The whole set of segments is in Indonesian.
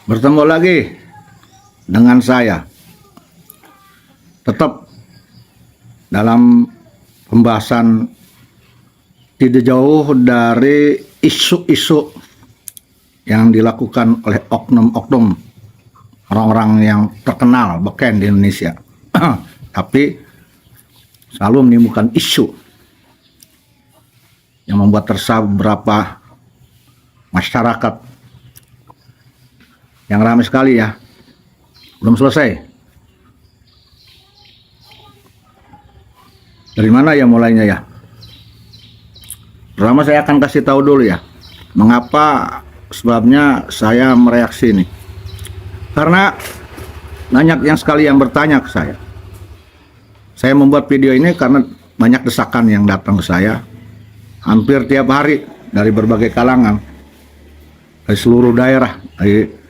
Bertemu lagi dengan saya, tetap dalam pembahasan tidak jauh dari isu-isu yang dilakukan oleh oknum-oknum orang-orang yang terkenal beken di Indonesia. Tapi selalu menimbulkan isu yang membuat resah beberapa masyarakat. Yang ramai sekali ya, belum selesai. Dari mana ya mulainya ya? Pertama saya akan kasih tahu dulu ya, mengapa sebabnya saya mereaksi ini. Karena banyak yang sekali yang bertanya ke saya. Saya membuat video ini karena banyak desakan yang datang ke saya hampir tiap hari dari berbagai kalangan, dari seluruh daerah, dari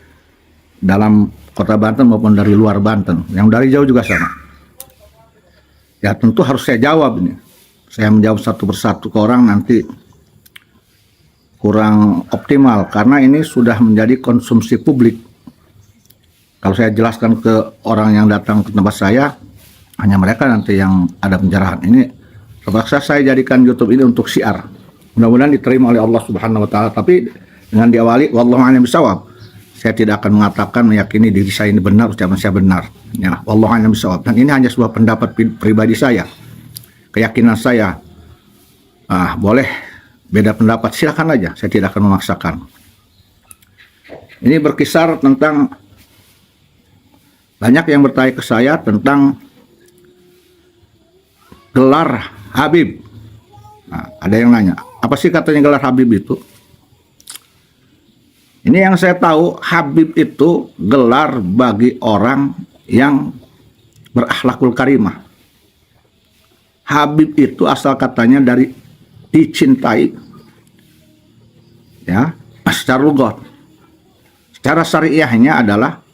dalam kota Banten maupun dari luar Banten, yang dari jauh juga sama. Ya tentu harus saya jawab ini. Saya menjawab satu persatu ke orang nanti kurang optimal karena ini sudah menjadi konsumsi publik. Kalau saya jelaskan ke orang yang datang ke tempat saya, hanya mereka nanti yang ada penjarahan. Ini terpaksa saya jadikan YouTube ini untuk syiar. Mudah-mudahan diterima oleh Allah Subhanahu wa taala, tapi dengan diawali wallahu a'lam bishawab. Saya tidak akan mengatakan meyakini diri saya ini benar, ucapan saya benar. Ya, wallahu a'lam bishawab. Dan ini hanya sebuah pendapat pribadi saya, keyakinan saya. Boleh beda pendapat, silakan aja. Saya tidak akan memaksakan. Ini berkisar tentang banyak yang bertanya ke saya tentang gelar Habib. Ada yang nanya, apa sih katanya gelar Habib itu? Ini yang saya tahu, Habib itu gelar bagi orang yang berakhlakul karimah. Habib itu asal katanya dari dicintai, ya, secara lugat. Secara syariahnya adalah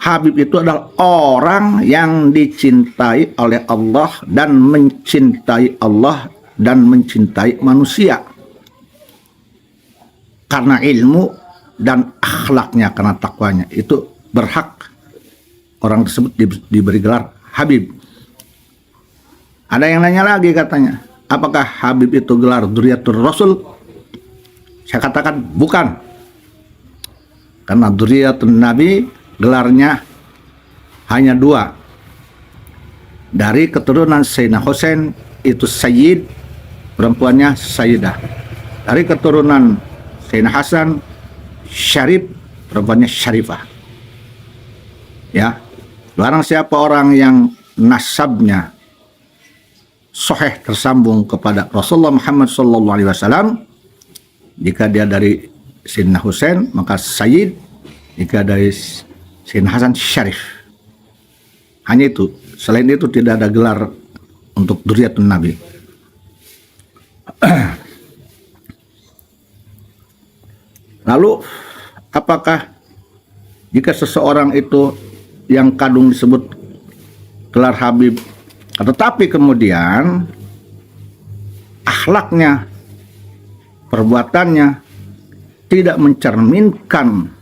Habib itu adalah orang yang dicintai oleh Allah dan mencintai Allah dan mencintai manusia. Karena ilmu dan akhlaknya, karena takwanya, itu berhak orang tersebut diberi gelar Habib. Ada yang nanya lagi katanya, apakah Habib itu gelar Dzurriyyatur Rasul? Saya katakan bukan. Karena Dzurriyyatun Nabi gelarnya hanya dua. Dari keturunan Sayyidina Husain itu Sayyid, perempuannya Sayyidah. Dari keturunan Sayyidina Hasan Syarif, perempuannya Syarifah. Ya, barang siapa orang yang nasabnya sahih tersambung kepada Rasulullah Muhammad SAW, jika dia dari Sayyidina Husain maka Sayyid, jika dari Sayyidina Hasan Syarif. Hanya itu, selain itu tidak ada gelar untuk Dzurriyyatun Nabi. Lalu apakah jika seseorang itu yang kadung disebut gelar Habib, tetapi kemudian akhlaknya, perbuatannya tidak mencerminkan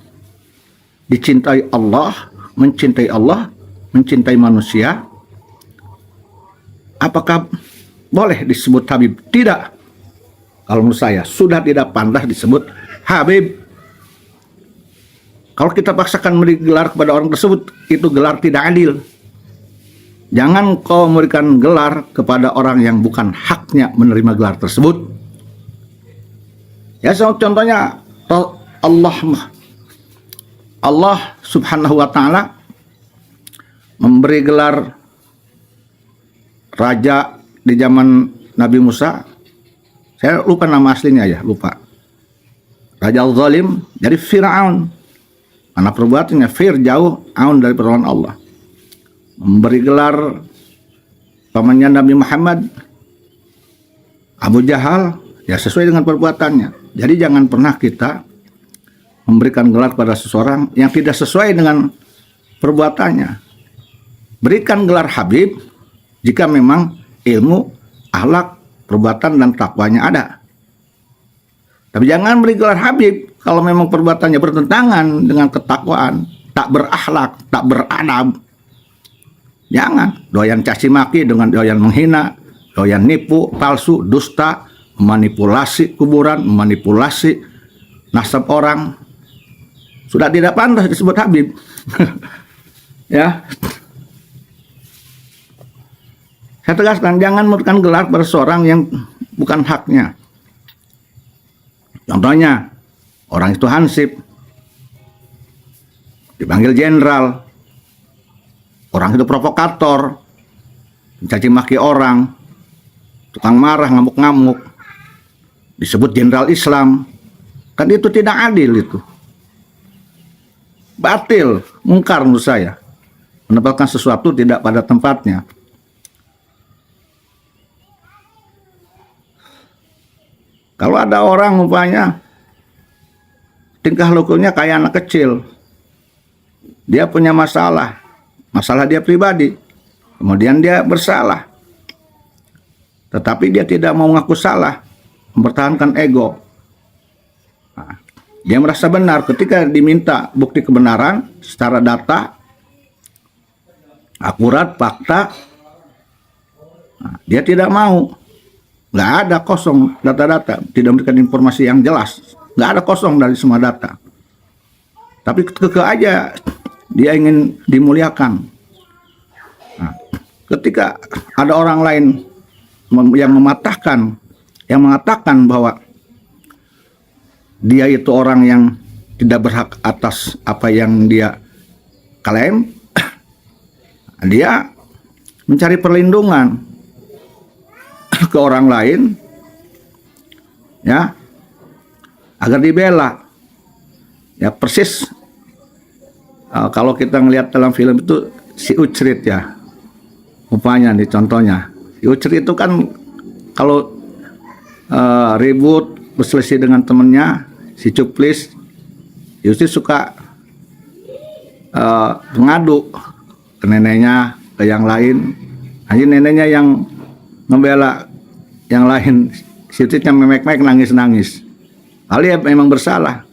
dicintai Allah, mencintai manusia, apakah boleh disebut Habib? Tidak. Kalau menurut saya sudah tidak pantas disebut Habib. Kalau kita paksakan memberi gelar kepada orang tersebut, itu gelar tidak adil. Jangan kau memberikan gelar kepada orang yang bukan haknya menerima gelar tersebut. Ya, contohnya Allah Subhanahu wa taala memberi gelar raja di zaman Nabi Musa. Saya lupa nama aslinya ya, lupa. Raja al-Zalim dari Fir'aun. Karena perbuatannya jauh aun dari pertolongan Allah. Memberi gelar pamannya Nabi Muhammad Abu Jahal, ya sesuai dengan perbuatannya. Jadi jangan pernah kita memberikan gelar pada seseorang yang tidak sesuai dengan perbuatannya. Berikan gelar Habib jika memang ilmu, akhlak, perbuatan dan takwanya ada. Tapi jangan beri gelar Habib Kalau memang perbuatannya bertentangan dengan ketakwaan, tak berakhlak, tak beradab, jangan doyan caci maki dengan doyan menghina, doyan nipu, palsu, dusta, manipulasi kuburan, manipulasi nasab orang. Sudah tidak pantas disebut Habib. Ya. Saya tegaskan, jangan memberikan gelar pada seorang yang bukan haknya. Contohnya, orang itu hansip, dipanggil jenderal. Orang itu provokator, mencaci maki orang, tukang marah, ngamuk-ngamuk, disebut jenderal Islam. Kan itu tidak adil itu. Batil, mungkar menurut saya. Menempatkan sesuatu tidak pada tempatnya. Kalau ada orang umpamanya tingkah lakunya kayak anak kecil, dia punya masalah dia pribadi, kemudian dia bersalah, tetapi dia tidak mau mengaku salah, mempertahankan ego. Nah, dia merasa benar ketika diminta bukti kebenaran secara data, akurat, fakta, nah, dia tidak mau. Nggak ada kosong data-data, tidak memberikan informasi yang jelas, nggak ada kosong dari semua data. Tapi kekeh aja dia ingin dimuliakan. Nah, ketika ada orang lain yang mengatakan bahwa dia itu orang yang tidak berhak atas apa yang dia klaim, dia mencari perlindungan ke orang lain, ya, agar dibela. Ya persis kalau kita ngelihat dalam film itu si Ucrit ya, upanya nih contohnya. Si Ucrit itu kan kalau ribut berselisih dengan temennya si Cuplis, Ucrit suka mengadu ke neneknya, ke yang lain. Akhirnya neneknya yang membela yang lain, si Ucritnya memek-mek, nangis-nangis. Lalu ya memang bersalah.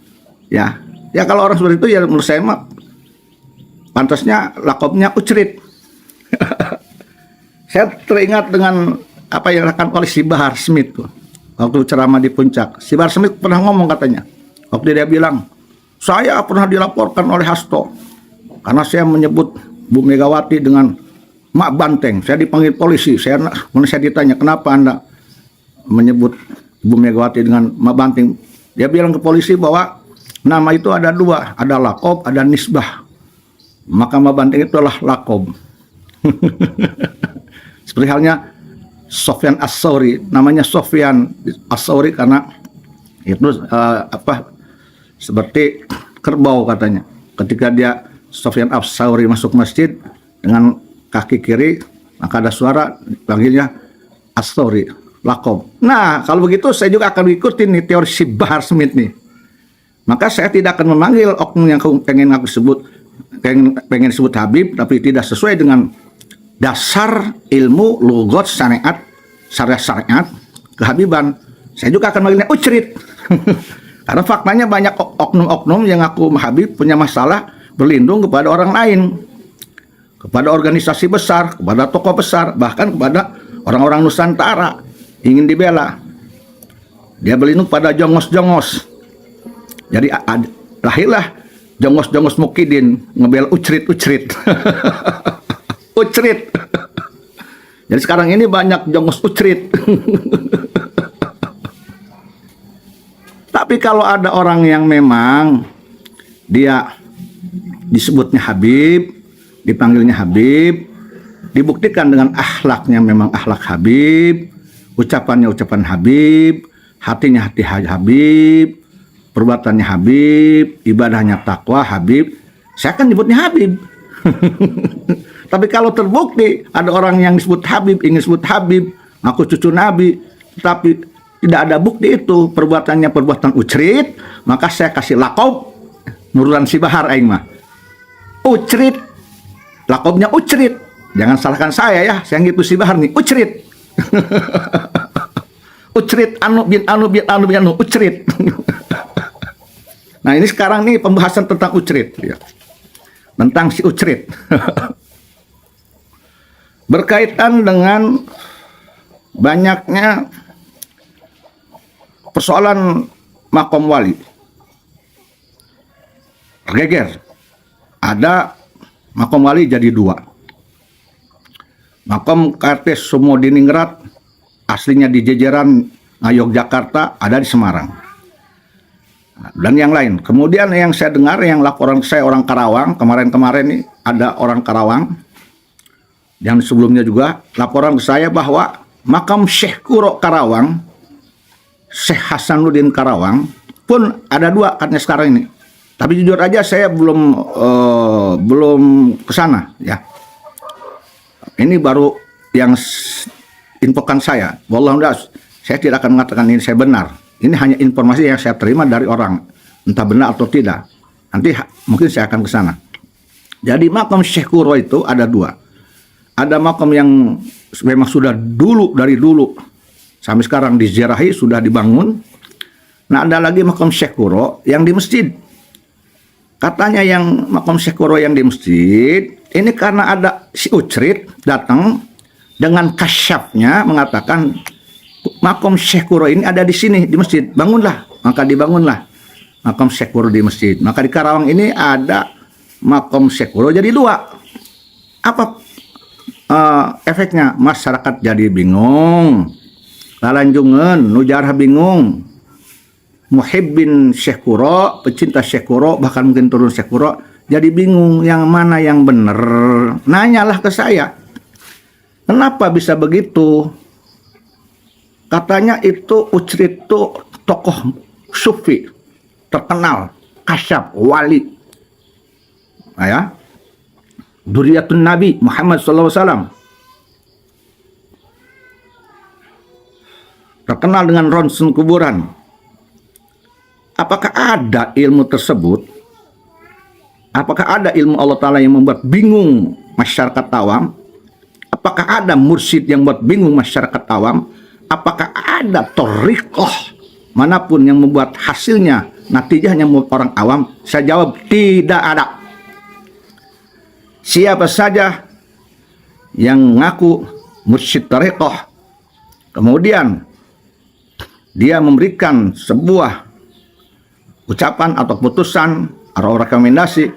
Ya kalau orang seperti itu ya menurut saya mah pantasnya lakopnya Ucrit. Saya teringat dengan apa yang dilakukan oleh si Bahar Smith tuh, waktu ceramah di Puncak. Si Bahar Smith pernah ngomong katanya, waktu dia bilang, saya pernah dilaporkan oleh Hasto karena saya menyebut Bu Megawati dengan Mak Banteng. Saya dipanggil polisi. Saya ditanya, kenapa Anda menyebut Bu Megawati dengan Mak Banteng? Dia bilang ke polisi bahwa nama itu ada dua, ada lakob, ada nisbah. Maka Mak Banteng itu adalah lakob. Seperti halnya Sofyan As-Sauri, namanya Sofyan As-Sauri karena itu seperti kerbau katanya. Ketika dia Sofyan As-Sauri masuk masjid dengan kaki kiri, maka ada suara panggilnya As-Sauri, lakob. Nah, kalau begitu saya juga akan ikutin nih teori si Bahar Smith nih. Maka saya tidak akan memanggil oknum yang pengen aku sebut, pengen sebut Habib, tapi tidak sesuai dengan dasar ilmu lugat syariat kehabiban. Saya juga akan memanggilnya Ucrit. Karena faktanya banyak oknum-oknum yang aku Habib punya masalah berlindung kepada orang lain, kepada organisasi besar, kepada tokoh besar, bahkan kepada orang-orang Nusantara ingin dibela. Dia berlindung pada jongos-jongos. Jadi lahirlah jongos-jongos Mukidin ngebela Ucrit. Ucrit. Jadi sekarang ini banyak jongos Ucrit. Tapi kalau ada orang yang memang dia disebutnya Habib, dipanggilnya Habib, dibuktikan dengan akhlaknya memang akhlak Habib, ucapannya ucapan Habib, hatinya hati Habib, perbuatannya Habib, ibadahnya takwa Habib, saya akan nyebutnya Habib. Tapi kalau terbukti ada orang yang disebut Habib, ingin disebut Habib, aku cucu Nabi, tapi tidak ada bukti itu, perbuatannya perbuatan Ucrit, maka saya kasih lakob nurutan si Bahar aing mah. Ucrit, lakobnya Ucrit. Jangan salahkan saya ya, saya gitu si Bahar nih, Ucrit. Ucrit anu bin anu bin anu bin anu Ucrit. Nah ini sekarang nih pembahasan tentang ucrit, ya. Tentang si ucrit. Berkaitan dengan banyaknya persoalan makom wali. Geger. Ada makom wali jadi dua. Makom Kartes Sumodiningrat aslinya di Jejeran Yogyakarta, ada di Semarang. Dan yang lain. Kemudian yang saya dengar, yang laporan saya orang Karawang, kemarin-kemarin nih ada orang Karawang, dan sebelumnya juga laporan ke saya bahwa makam Syekh Kuro Karawang, Syekh Hasanuddin Karawang pun ada dua katanya sekarang ini. Tapi jujur aja saya belum ke sana, ya. Ini baru yang infokan saya. Wallahualam, saya tidak akan mengatakan ini saya benar. Ini hanya informasi yang saya terima dari orang, entah benar atau tidak. Nanti mungkin saya akan ke sana. Jadi makam Syekh Kuro itu ada dua. Ada makam yang memang sudah dari dulu sampai sekarang diziarahi, sudah dibangun. Nah, ada lagi makam Syekh Kuro yang di masjid. Katanya yang makam Syekh Kuro yang di masjid ini karena ada si Ucrit datang dengan kasyafnya mengatakan makam Syekh Kuro ini ada di sini di masjid, bangunlah. Maka dibangunlah makam Syekh Kuro di masjid. Maka di Karawang ini ada makam Syekh Kuro jadi dua. Apa efeknya? Masyarakat jadi bingung, lalanjungan nujarah bingung. Muhibbin Syekh Kuro, pecinta Syekh Kuro, bahkan mungkin turun Syekh Kuro, jadi bingung yang mana yang benar. Nanyalah ke saya, kenapa bisa begitu? Katanya itu Ucrit itu tokoh sufi terkenal, kasyaf, wali. Nah, ya. Duriyatun Nabi Muhammad SAW. Terkenal dengan ronsen kuburan. Apakah ada ilmu tersebut? Apakah ada ilmu Allah Ta'ala yang membuat bingung masyarakat awam? Apakah ada mursyid yang membuat bingung masyarakat awam? Apakah ada thariqah manapun yang membuat hasilnya, natijahnya membuat orang awam? Saya jawab, tidak ada. Siapa saja yang ngaku mursyid thariqah, kemudian dia memberikan sebuah ucapan atau putusan atau rekomendasi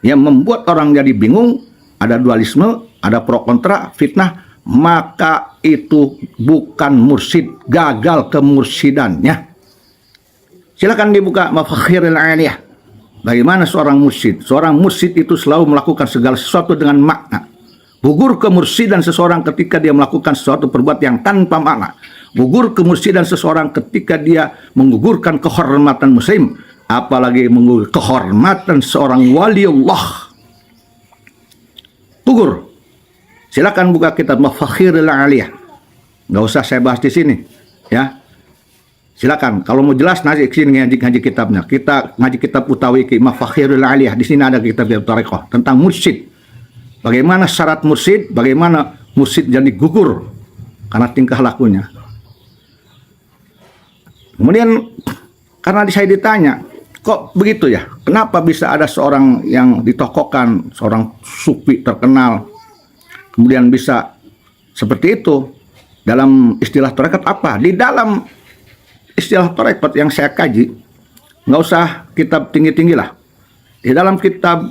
yang membuat orang jadi bingung, ada dualisme, ada pro kontra, fitnah, maka itu bukan mursyid, gagal kemursidannya. Silakan dibuka Mafakhirul Aliyah. Bagaimana seorang mursyid? Seorang mursyid itu selalu melakukan segala sesuatu dengan makna. Gugur kemursidan seseorang ketika dia melakukan sesuatu perbuatan yang tanpa makna. Gugur kemursidan seseorang ketika dia menggugurkan kehormatan muslim, apalagi menggugurkan kehormatan seorang waliullah. Gugur. Silakan buka kitab Mafakhirul Aliyah. Nggak usah saya bahas di sini, ya. Silakan. Kalau mau jelas nanti sini ngaji kitabnya. Kita ngaji kitab Utawi Mafakhirul Aliyah. Di sini ada kitab Thariqah tentang mursyid. Bagaimana syarat mursyid? Bagaimana mursyid jadi gugur karena tingkah lakunya. Kemudian karena saya ditanya, kok begitu ya? Kenapa bisa ada seorang yang ditokohkan, seorang sufi terkenal, kemudian bisa seperti itu? Dalam istilah tarekat apa? Di dalam istilah tarekat yang saya kaji, nggak usah kitab tinggi-tinggi lah. Di dalam kitab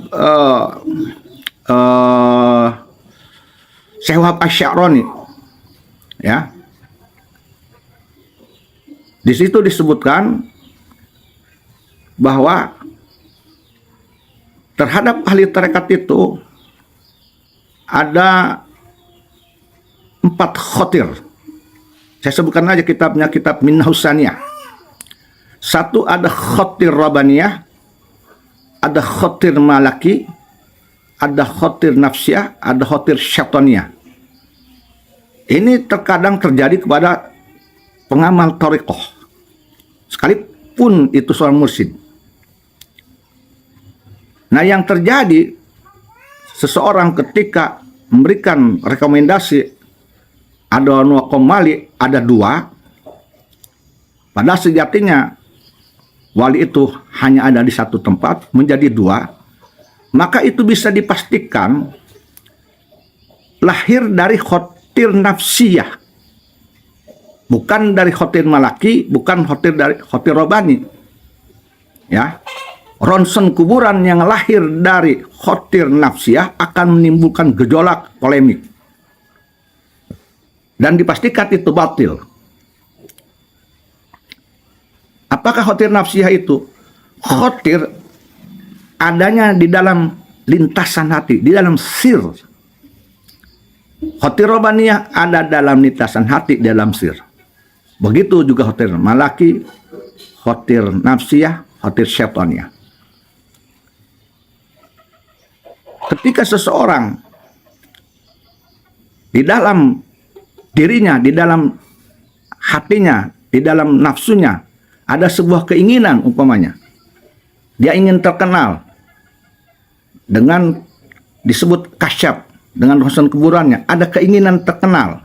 Syekh Wahab Asy-Sya'rani, ya, di situ disebutkan bahwa terhadap ahli tarekat itu ada 4 khotir. Saya sebutkan aja kitabnya, kitab Minhajus Saniyah. 1 ada khotir Rabbaniyah, ada khotir Malaki, ada khotir Nafsiyah, ada khotir Syaitaniyah. Ini terkadang terjadi kepada pengamal thariqah, sekalipun itu seorang mursyid. Nah, yang terjadi seseorang ketika memberikan rekomendasi ada nuakomali, ada 2, padahal sejatinya wali itu hanya ada di satu tempat menjadi dua, maka itu bisa dipastikan lahir dari khotir nafsiyah, bukan dari khotir malaki, bukan khotir dari khotir robani. Ya, ronsen kuburan yang lahir dari khotir nafsiyah akan menimbulkan gejolak polemik dan dipastikan itu batil. Apakah khotir nafsiyah itu? Khotir adanya di dalam lintasan hati, di dalam sir. Khotir robaniyah ada dalam lintasan hati, di dalam sir. Begitu juga khotir malaki, khotir nafsiyah, khotir syaitaniyah. Ketika seseorang di dalam dirinya, di dalam hatinya, di dalam nafsunya ada sebuah keinginan, umpamanya dia ingin terkenal dengan disebut kasyaf, dengan ronsen kuburannya ada keinginan terkenal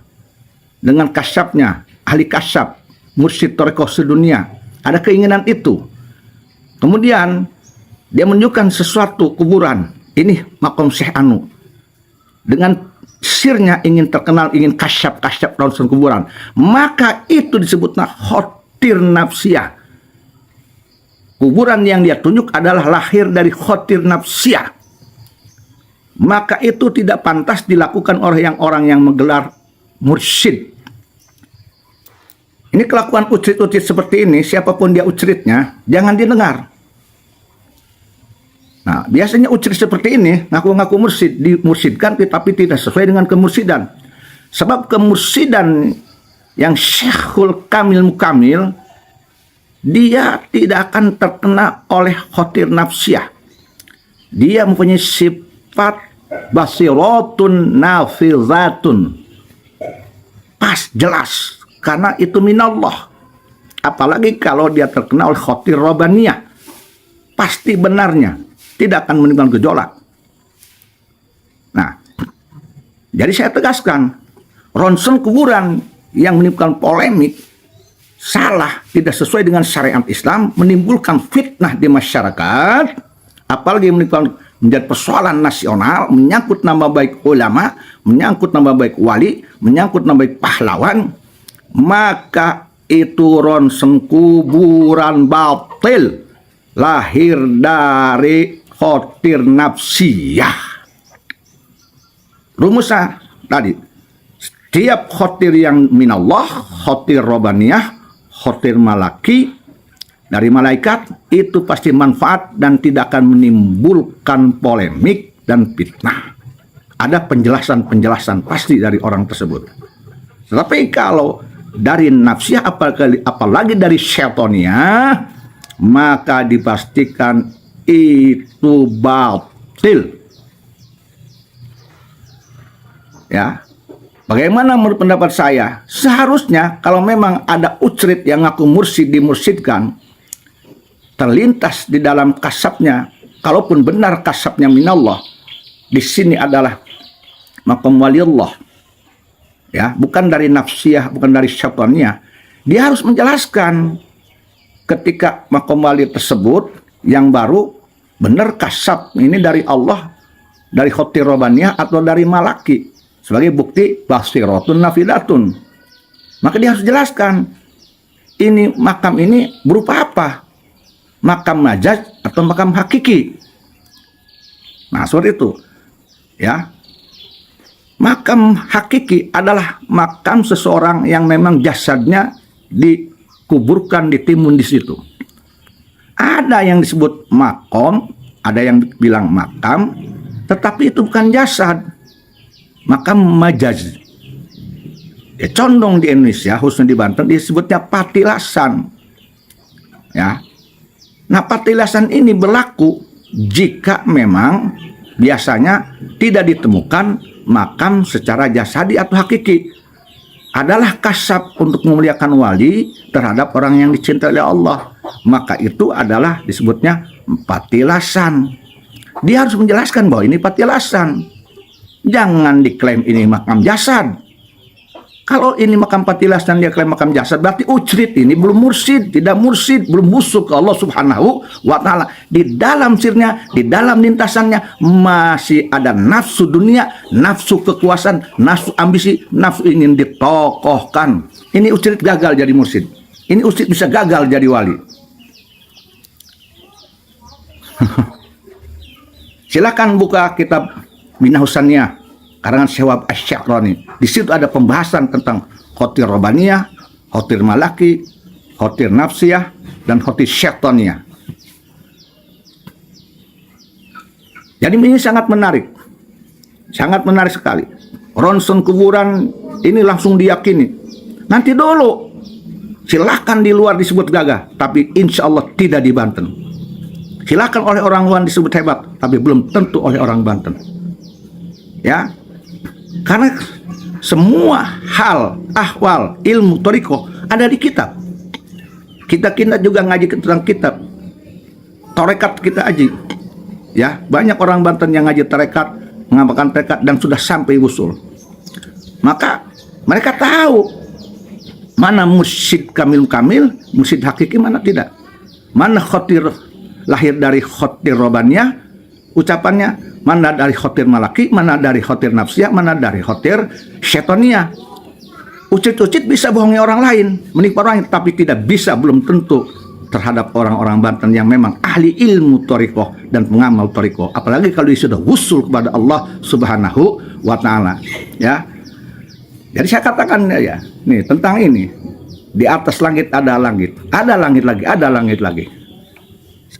dengan kasyafnya, ahli kasyaf, mursyid thariqah sedunia, ada keinginan itu. Kemudian dia menunjukkan sesuatu kuburan, ini makom Syekh Anu, dengan sirnya ingin terkenal, ingin kasyaf ronsen kuburan, maka itu disebutnya khotir nafsiyah. Kuburan yang dia tunjuk adalah lahir dari khotir nafsiyah, maka itu tidak pantas dilakukan oleh orang yang menggelar mursyid. Ini kelakuan ucrit-ucrit seperti ini, siapapun dia ucritnya, jangan didengar. Nah, biasanya ucrit seperti ini, ngaku-ngaku mursyid, dimursyidkan tapi tidak sesuai dengan kemursidan. Sebab kemursidan yang Syekhul Kamil Mukamil, dia tidak akan terkena oleh khotir nafsiyah. Dia mempunyai sifat basiratun nafizatun. Pas, jelas. Karena itu minallah. Apalagi kalau dia terkena oleh khotir robaniyah, pasti benarnya, tidak akan menimbulkan gejolak. Nah, jadi saya tegaskan, ronsen kuburan yang menimbulkan polemik, salah, tidak sesuai dengan syariat Islam, menimbulkan fitnah di masyarakat, apalagi menimbulkan menjadi persoalan nasional, menyangkut nama baik ulama, menyangkut nama baik wali, menyangkut nama baik pahlawan, maka itu ronsen kuburan batil, lahir dari khotir nafsiyah. Rumusnya tadi, setiap khotir yang minallah, khotir robaniyah, khotir malaki dari malaikat, itu pasti manfaat dan tidak akan menimbulkan polemik dan fitnah. Ada penjelasan-penjelasan pasti dari orang tersebut. Tetapi kalau dari nafsiyah, apalagi dari syaitaniyah, maka dipastikan itu batil. Ya, bagaimana menurut pendapat saya? Seharusnya kalau memang ada ucrit yang ngaku mursyid, dimursyidkan, terlintas di dalam kasabnya, kalaupun benar kasabnya minallah, di sini adalah maqam waliullah, ya, bukan dari nafsiyah, bukan dari syaitaniyah. Dia harus menjelaskan ketika maqam wali tersebut yang baru benar kasab ini dari Allah, dari khotir robaniyah atau dari malaki, sebagai bukti basiratun nafidatun. Maka dia harus jelaskan ini makam ini berupa apa, makam majaz atau makam hakiki. Nah, seperti itu ya. Makam hakiki adalah makam seseorang yang memang jasadnya dikuburkan, ditimbun di situ. Ada yang disebut makom, ada yang bilang makam, tetapi itu bukan jasad. Makam majaz. Ya, condong di Indonesia, khususnya di Banten, disebutnya patilasan. Ya. Nah, patilasan ini berlaku jika memang biasanya tidak ditemukan makam secara jasadi atau hakiki. Adalah kasab untuk memuliakan wali terhadap orang yang dicintai oleh Allah. Maka itu adalah disebutnya patilasan. Dia harus menjelaskan bahwa ini patilasan. Jangan diklaim ini makam jasad. Kalau ini makam patilas dan dia klaim makam jasad, berarti ujrit ini belum mursyid, tidak mursyid, belum busuk ke Allah Subhanahu wa Ta'ala. Di dalam sirnya, di dalam lintasannya masih ada nafsu dunia, nafsu kekuasaan, nafsu ambisi, nafsu ingin ditokohkan. Ini ujrit gagal jadi mursyid. Ini ujrit bisa gagal jadi wali. Silakan buka kitab Minah Husaniyah karangan Syawab Asy-Syahrani. Di situ ada pembahasan tentang khotir robaniyah, khotir malaki, khotir nafsiyah, dan khotir syaitaniyah. Jadi ini sangat menarik sekali. Ronsen kuburan ini langsung diyakini. Nanti dulu, silahkan di luar disebut gagah, tapi insya Allah tidak di Banten. Silahkan oleh orang luar disebut hebat, tapi belum tentu oleh orang Banten. Ya, karena semua hal, ahwal, ilmu, toriko ada di kitab. Kita juga ngaji tentang kitab. Torekat kita aji. Ya, banyak orang Banten yang ngaji tarekat, mengamalkan tarekat dan sudah sampai usul. Maka mereka tahu mana mursyid kamil, mursyid hakiki, mana tidak. Mana khotir lahir dari khotir robaniyah ucapannya, mana dari khotir malaki, mana dari khotir nafsiyah, mana dari khotir syaitaniyah. Ucit-ucit bisa bohongi orang lain, menipu orang lain, tapi tidak bisa, belum tentu terhadap orang-orang Banten yang memang ahli ilmu torikoh dan pengamal torikoh. Apalagi kalau dia sudah wusul kepada Allah Subhanahu wa Ta'ala. Ya, jadi saya katakan ya, nih tentang ini, di atas langit ada langit lagi, ada langit lagi.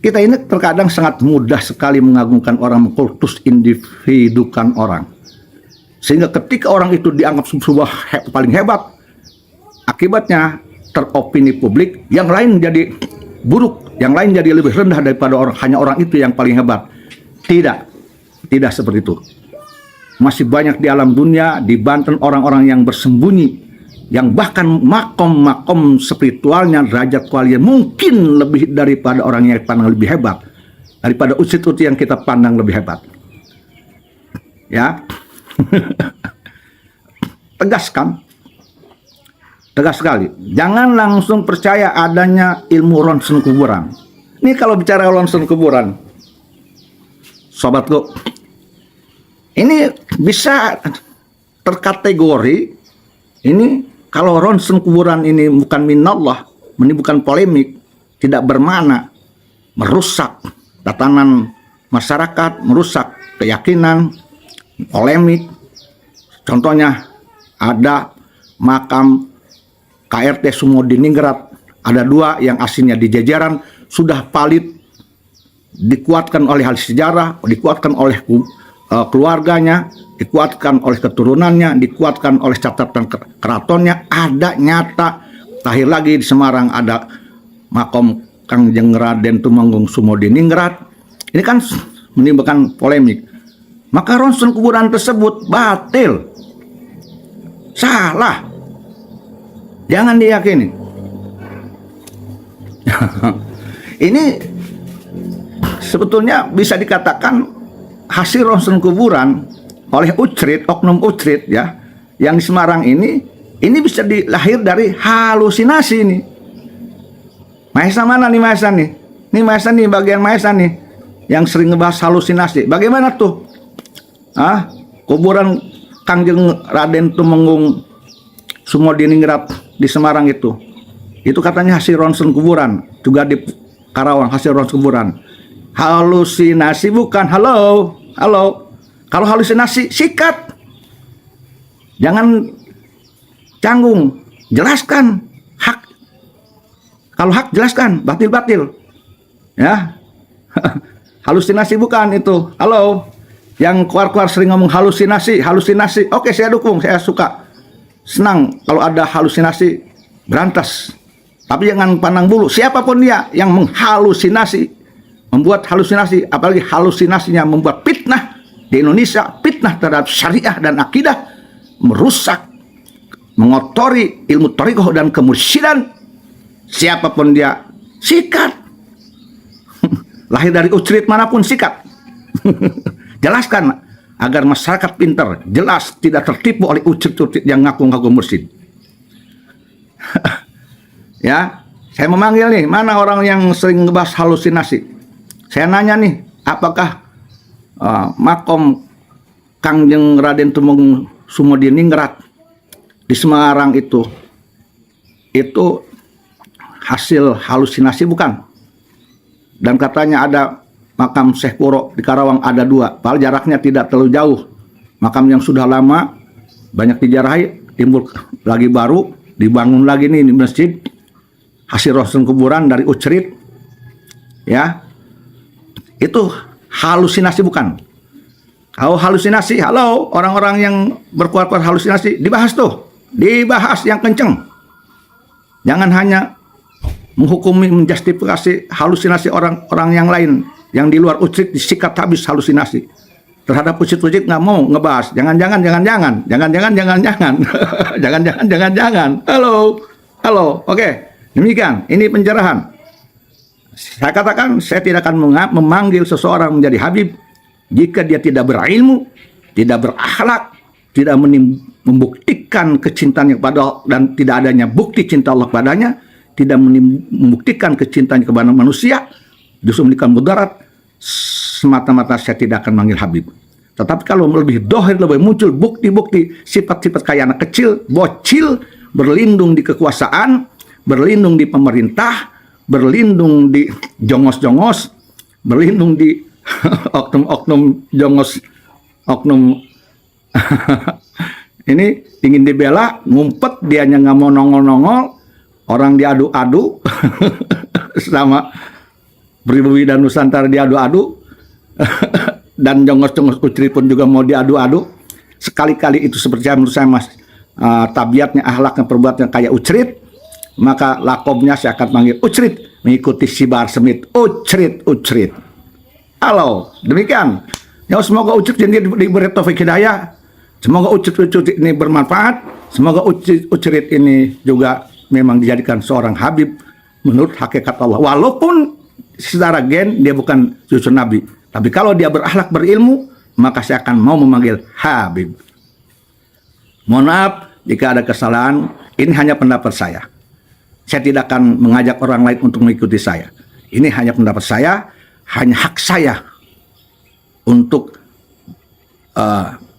Kita ini terkadang sangat mudah sekali mengagungkan orang, mengkultus individukan orang. Sehingga ketika orang itu dianggap paling hebat, akibatnya teropini publik, yang lain jadi buruk, yang lain jadi lebih rendah daripada hanya orang itu yang paling hebat. Tidak seperti itu. Masih banyak di alam dunia, di Banten orang-orang yang bersembunyi, yang bahkan makom spiritualnya, derajat kualian mungkin lebih daripada orang yang pandang lebih hebat, daripada ucit-ucit yang kita pandang lebih hebat. Ya, tegas sekali. Jangan langsung percaya adanya ilmu ronsen kuburan. Ini kalau bicara ronsen kuburan, sobatku, ini bisa terkategori ini. Kalau ronsen kuburan ini bukan minallah, menimbulkan polemik, tidak bermakna, merusak tatanan masyarakat, merusak keyakinan, polemik. Contohnya ada makam KRT Sumodiningrat, ada 2 yang aslinya di Jajaran, sudah valid, dikuatkan oleh ahli sejarah, dikuatkan oleh keluarganya, dikuatkan oleh keturunannya, dikuatkan oleh catatan keratonnya, ada nyata. Lahir lagi di Semarang ada makom Kangjeng Raden Tumenggung Sumodiningrat. Ini kan menimbulkan polemik. Maka ronsen kuburan tersebut batil, salah, jangan diyakini. Ini sebetulnya bisa dikatakan hasil ronsen kuburan oleh oknum ujrit ya, yang di Semarang ini bisa dilahir dari halusinasi ini. Mahesa mana nih Mahesa nih? Ini Mahesa nih, bagian Mahesa nih yang sering ngebahas halusinasi. Bagaimana tuh? Kuburan Kangjeng Raden Tumenggung Sumodiningrat di Semarang itu katanya hasil ronsen kuburan, juga di Karawang hasil ronsen kuburan. Halusinasi bukan. Halo. Kalau halusinasi, sikat. Jangan canggung. Jelaskan hak. Kalau hak, jelaskan. Batil. Ya. Halusinasi bukan itu. Halo. Yang keluar-keluar sering ngomong halusinasi. Oke, saya dukung. Saya suka. Senang kalau ada halusinasi. Berantas. Tapi jangan pandang bulu. Siapapun dia yang menghalusinasi, membuat halusinasi, apalagi halusinasinya membuat fitnah di Indonesia, fitnah terhadap syariah dan akidah, merusak, mengotori ilmu thariqah dan kemursyidan, siapapun dia, sikat. Lahir dari ujrit manapun, sikat. Jelaskan agar masyarakat pintar, jelas, tidak tertipu oleh ujrit-ujrit yang ngaku-ngaku mursyid. Ya, saya memanggil nih, mana orang yang sering ngebahas halusinasi? Saya nanya nih, apakah makom Kangjeng Raden Tumenggung Sumodiningrat di Semarang itu hasil halusinasi bukan? Dan katanya ada makam Syekh Kuro di Karawang ada 2, padahal jaraknya tidak terlalu jauh. Makam yang sudah lama banyak dijarahi, timbul lagi baru, dibangun lagi nih di masjid. Hasil rosun kuburan dari Ucrit, ya, itu halusinasi bukan? Kalau halusinasi, halo orang-orang yang berkuat-kuat halusinasi, dibahas tuh, dibahas yang kenceng. Jangan hanya menghukumi, menjustifikasi halusinasi orang-orang yang lain yang di luar Ucrit, disikat habis halusinasi. Terhadap Ucrit nggak mau ngebahas, jangan-jangan, halo, oke. Demikian, ini pencerahan. Saya katakan, saya tidak akan memanggil seseorang menjadi Habib jika dia tidak berilmu, tidak berakhlak, tidak membuktikan kecintaannya kepada dan tidak adanya bukti cinta Allah kepadanya, tidak membuktikan kecintaannya kepada manusia, justru memberikan mudarat, semata-mata saya tidak akan manggil Habib. Tetapi kalau lebih dohir, lebih muncul bukti-bukti sifat-sifat kayak anak kecil, bocil, berlindung di kekuasaan, berlindung di pemerintah, berlindung di jongos-jongos, berlindung di oknum-oknum jongos, oknum ini ingin dibela, ngumpet, dianya nggak mau nongol-nongol, orang diadu-adu, sama Pribumi dan Nusantara diadu-adu, dan jongos-jongos Ucrit pun juga mau diadu-adu. Sekali-kali itu seperti menurut saya mas, tabiatnya, akhlaknya, perbuatannya kayak Ucrit, maka lakobnya saya akan panggil Ucrit, mengikuti Sibar Semit. Ucrit. Halo, demikian. Ya, semoga Ucrit ini diberi taufik hidayah. Semoga Ucrit ini bermanfaat. Semoga Ucrit ini juga memang dijadikan seorang Habib menurut hakikat Allah. Walaupun secara gen dia bukan cucu Nabi, tapi kalau dia berakhlak, berilmu, maka saya akan mau memanggil Habib. Mohon maaf jika ada kesalahan. Ini hanya pendapat saya. Saya tidak akan mengajak orang lain untuk mengikuti saya. Ini hanya pendapat saya, hanya hak saya untuk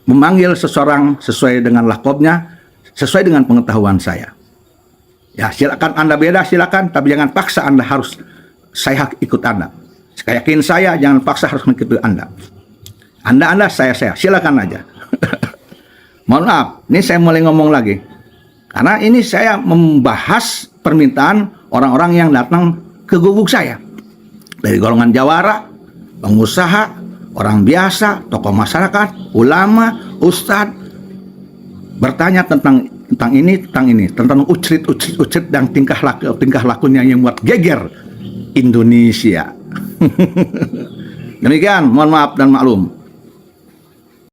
memanggil seseorang sesuai dengan lakobnya, sesuai dengan pengetahuan saya. Ya, silakan Anda beda, silakan, tapi jangan paksa Anda harus saya ikut Anda. Saya yakin saya, jangan paksa harus mengikuti Anda. Anda, saya, silakan aja. Mohon maaf, ini saya mulai ngomong lagi. Karena ini saya membahas permintaan orang-orang yang datang ke gubuk saya. Dari golongan jawara, pengusaha, orang biasa, tokoh masyarakat, ulama, ustadz. Bertanya tentang ini, tentang Ucrit dan tingkah lakunya yang buat geger Indonesia. Demikian, mohon maaf dan maklum.